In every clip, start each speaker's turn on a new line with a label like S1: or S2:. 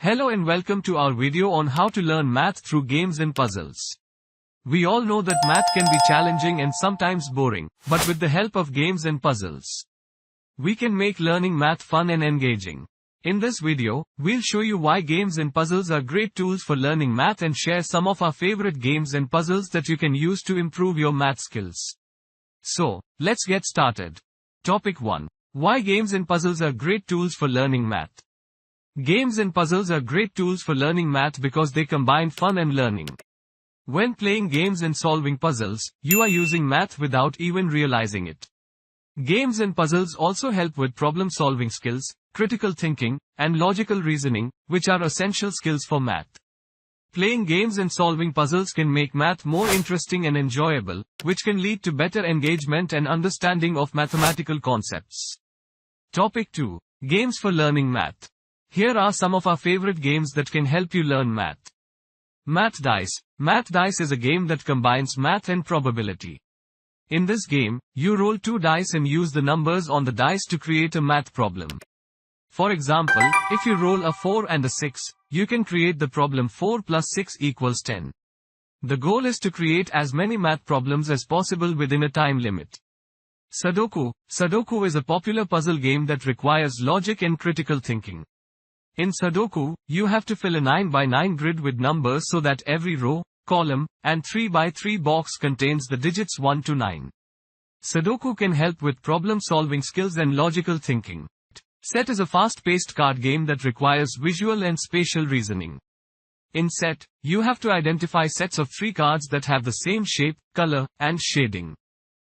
S1: Hello and welcome to our video on how to learn math through games and puzzles. We all know that math can be challenging and sometimes boring, but with the help of games and puzzles, we can make learning math fun and engaging. In this video, we'll show you why games and puzzles are great tools for learning math and share some of our favorite games and puzzles that you can use to improve your math skills. So, let's get started. Topic 1. Why games and puzzles are great tools for learning math. Games and puzzles are great tools for learning math because they combine fun and learning. When playing games and solving puzzles, you are using math without even realizing it. Games and puzzles also help with problem-solving skills, critical thinking, and logical reasoning, which are essential skills for math. Playing games and solving puzzles can make math more interesting and enjoyable, which can lead to better engagement and understanding of mathematical concepts. Topic 2. Games for learning math. Here are some of our favorite games that can help you learn math. Math Dice. Math Dice is a game that combines math and probability. In this game, you roll 2 dice and use the numbers on the dice to create a math problem. For example, if you roll a 4 and a 6, you can create the problem 4 plus 6 equals 10. The goal is to create as many math problems as possible within a time limit. Sudoku. Sudoku is a popular puzzle game that requires logic and critical thinking. In Sudoku, you have to fill a 9 by 9 grid with numbers so that every row, column, and 3 by 3 box contains the digits 1 to 9. Sudoku can help with problem-solving skills and logical thinking. Set is a fast-paced card game that requires visual and spatial reasoning. In Set, you have to identify sets of 3 cards that have the same shape, color, and shading.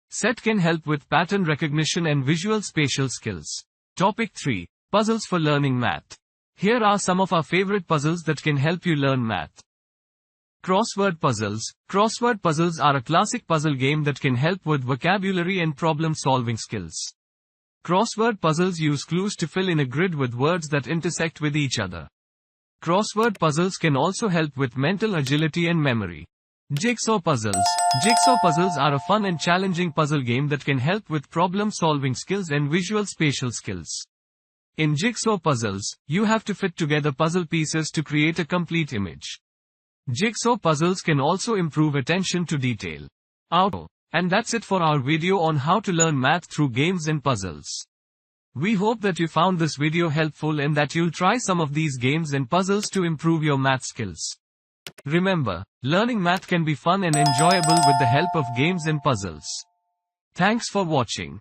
S1: Set can help with pattern recognition and visual spatial skills. Topic 3. Puzzles for learning math. Here are some of our favorite puzzles that can help you learn math. Crossword puzzles. Crossword puzzles are a classic puzzle game that can help with vocabulary and problem-solving skills. Crossword puzzles use clues to fill in a grid with words that intersect with each other. Crossword puzzles can also help with mental agility and memory. Jigsaw puzzles. Jigsaw puzzles are a fun and challenging puzzle game that can help with problem-solving skills and visual spatial skills. In jigsaw puzzles, you have to fit together puzzle pieces to create a complete image. Jigsaw puzzles can also improve attention to detail. And that's it for our video on how to learn math through games and puzzles. We hope that you found this video helpful and that you'll try some of these games and puzzles to improve your math skills. Remember, learning math can be fun and enjoyable with the help of games and puzzles. Thanks for watching.